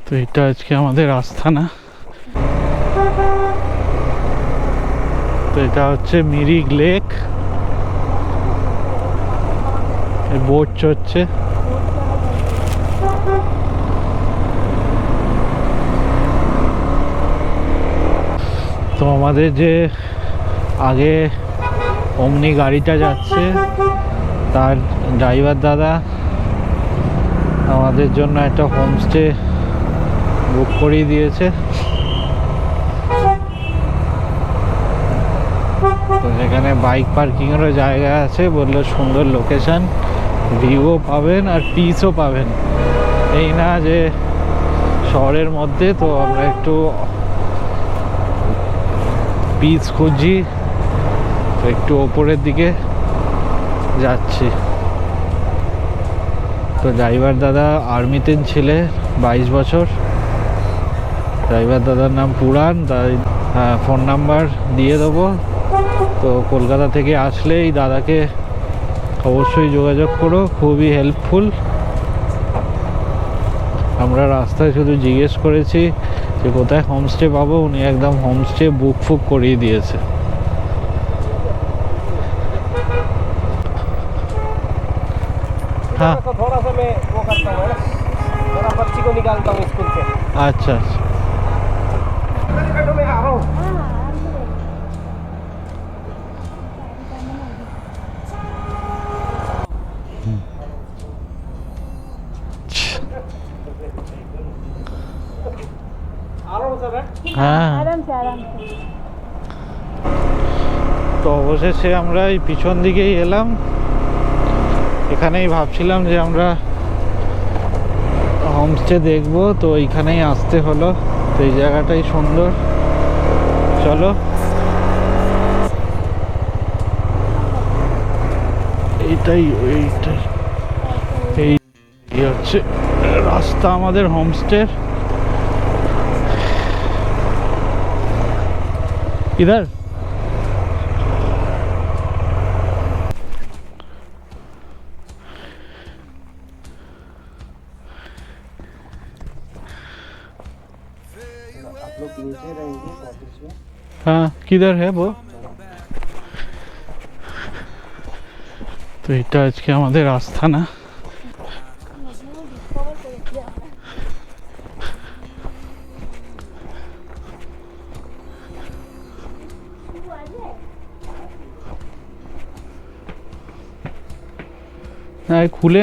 তো এটা আজকে আমাদের আস্থানা। তো এটা হচ্ছে মিরিক লেক, বোট চড়ছে। তো আমাদের যে আগে অমনি গাড়িটা যাচ্ছে তার ড্রাইভার দাদা আমাদের জন্য একটা হোমস্টে বুক করিয়ে দিয়েছে। তো সেখানে বাইক পার্কিংয়েরও জায়গা আছে, বললো সুন্দর লোকেশন, ভিউও পাবেন আর পিসও পাবেন। এই না যে শহরের মধ্যে, তো আমরা একটু পিস খুঁজছি, তো একটু ওপরের দিকে যাচ্ছি। তো ড্রাইভার দাদা আর্মিতে ছিলেন 22 বছর। ড্রাইভার দাদার নাম পুরাণ, তাই ফোন নাম্বার দিয়ে দেবো। তো কলকাতা থেকে আসলে এই দাদাকে অবশ্যই যোগাযোগ করো, খুবই হেল্পফুল। আমরা রাস্তায় শুধু জিজ্ঞেস করেছি যে কোথায় হোমস্টে পাবো, উনি একদম হোমস্টে বুক ফুক করিয়ে দিয়েছে। हाँ तो थोड़ा सा मैं वो करता हूँ ना, मेरा बच्ची को निकालता हूँ स्कूल से। अच्छा अच्छा। बैठो, मैं आ रहा हूँ। आ रहा हूँ सर। হ্যাঁ, आराम से आराम से। তো অবশেষে আমরা এই পিছন দিকেই এলাম। এখানেই ভাবছিলাম যে আমরা হোমস্টে দেখবো, তো এইখানেই আসতে হলো। তো এই জায়গাটাই সুন্দর, চলো। এইটাই এই হচ্ছে রাস্তা আমাদের হোমস্টের। इधर आप लोग नीचे रहेंगे ऑफिस में। हाँ, किधर है वो? তো এটা আজকে আমাদের আস্থানা। খুলে